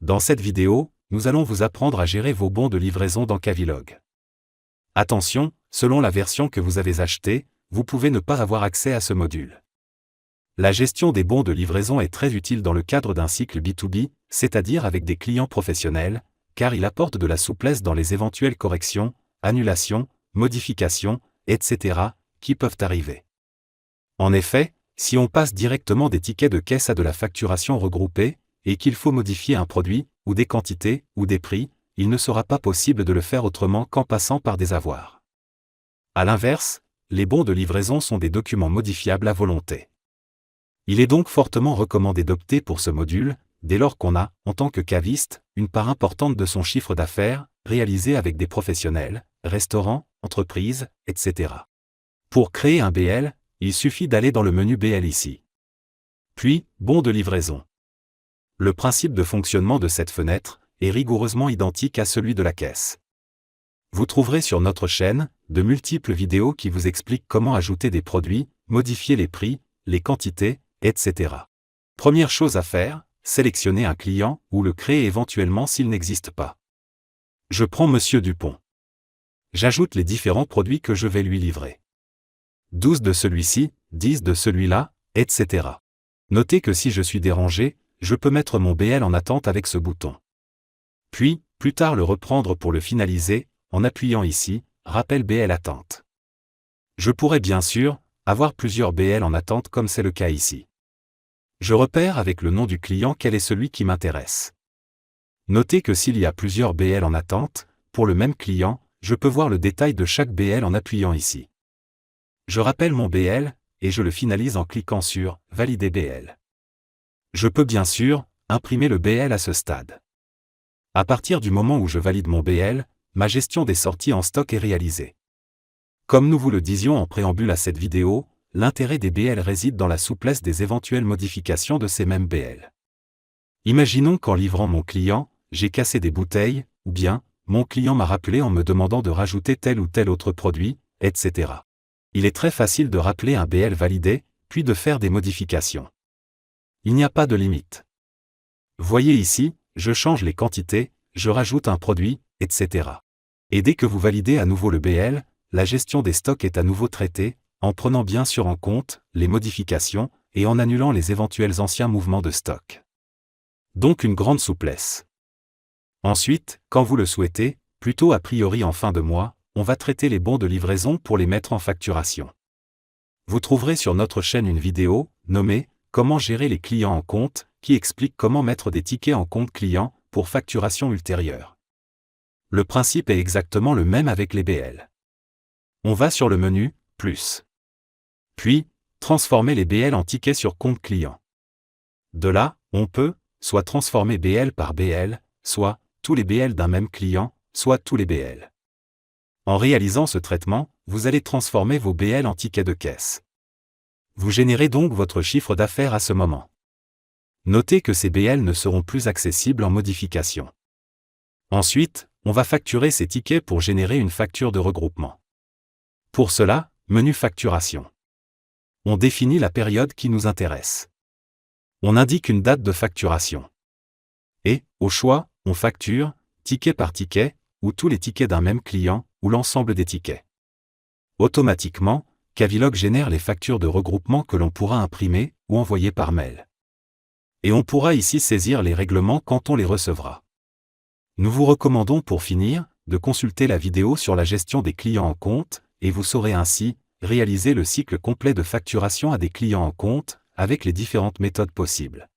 Dans cette vidéo, nous allons vous apprendre à gérer vos bons de livraison dans Cavilog. Attention, selon la version que vous avez achetée, vous pouvez ne pas avoir accès à ce module. La gestion des bons de livraison est très utile dans le cadre d'un cycle B2B, c'est-à-dire avec des clients professionnels, car il apporte de la souplesse dans les éventuelles corrections, annulations, modifications, etc., qui peuvent arriver. En effet, si on passe directement des tickets de caisse à de la facturation regroupée, et qu'il faut modifier un produit, ou des quantités, ou des prix, il ne sera pas possible de le faire autrement qu'en passant par des avoirs. À l'inverse, les bons de livraison sont des documents modifiables à volonté. Il est donc fortement recommandé d'opter pour ce module, dès lors qu'on a, en tant que caviste, une part importante de son chiffre d'affaires, réalisé avec des professionnels, restaurants, entreprises, etc. Pour créer un BL, il suffit d'aller dans le menu BL ici. Puis, bon de livraison. Le principe de fonctionnement de cette fenêtre est rigoureusement identique à celui de la caisse. Vous trouverez sur notre chaîne de multiples vidéos qui vous expliquent comment ajouter des produits, modifier les prix, les quantités, etc. Première chose à faire, sélectionner un client ou le créer éventuellement s'il n'existe pas. Je prends Monsieur Dupont. J'ajoute les différents produits que je vais lui livrer. 12 de celui-ci, 10 de celui-là, etc. Notez que si je suis dérangé, je peux mettre mon BL en attente avec ce bouton. Puis, plus tard le reprendre pour le finaliser, en appuyant ici, Rappel BL attente. Je pourrais bien sûr avoir plusieurs BL en attente comme c'est le cas ici. Je repère avec le nom du client quel est celui qui m'intéresse. Notez que s'il y a plusieurs BL en attente, pour le même client, je peux voir le détail de chaque BL en appuyant ici. Je rappelle mon BL, et je le finalise en cliquant sur « Valider BL ». Je peux bien sûr imprimer le BL à ce stade. À partir du moment où je valide mon BL, ma gestion des sorties en stock est réalisée. Comme nous vous le disions en préambule à cette vidéo, l'intérêt des BL réside dans la souplesse des éventuelles modifications de ces mêmes BL. Imaginons qu'en livrant mon client, j'ai cassé des bouteilles, ou bien, mon client m'a rappelé en me demandant de rajouter tel ou tel autre produit, etc. Il est très facile de rappeler un BL validé, puis de faire des modifications. Il n'y a pas de limite. Voyez ici, je change les quantités, je rajoute un produit, etc. Et dès que vous validez à nouveau le BL, la gestion des stocks est à nouveau traitée, en prenant bien sûr en compte les modifications et en annulant les éventuels anciens mouvements de stock. Donc une grande souplesse. Ensuite, quand vous le souhaitez, plutôt a priori en fin de mois, on va traiter les bons de livraison pour les mettre en facturation. Vous trouverez sur notre chaîne une vidéo, nommée « Comment gérer les clients en compte » qui explique comment mettre des tickets en compte client pour facturation ultérieure. Le principe est exactement le même avec les BL. On va sur le menu « Plus ». Puis, transformer les BL en tickets sur compte client. De là, on peut, soit transformer BL par BL, soit tous les BL d'un même client, soit tous les BL. En réalisant ce traitement, vous allez transformer vos BL en tickets de caisse. Vous générez donc votre chiffre d'affaires à ce moment. Notez que ces BL ne seront plus accessibles en modification. Ensuite, on va facturer ces tickets pour générer une facture de regroupement. Pour cela, menu facturation. On définit la période qui nous intéresse. On indique une date de facturation. Et, au choix, on facture, ticket par ticket, ou tous les tickets d'un même client, ou l'ensemble des tickets. Automatiquement, Cavilog génère les factures de regroupement que l'on pourra imprimer ou envoyer par mail. Et on pourra ici saisir les règlements quand on les recevra. Nous vous recommandons pour finir, de consulter la vidéo sur la gestion des clients en compte, et vous saurez ainsi réaliser le cycle complet de facturation à des clients en compte, avec les différentes méthodes possibles.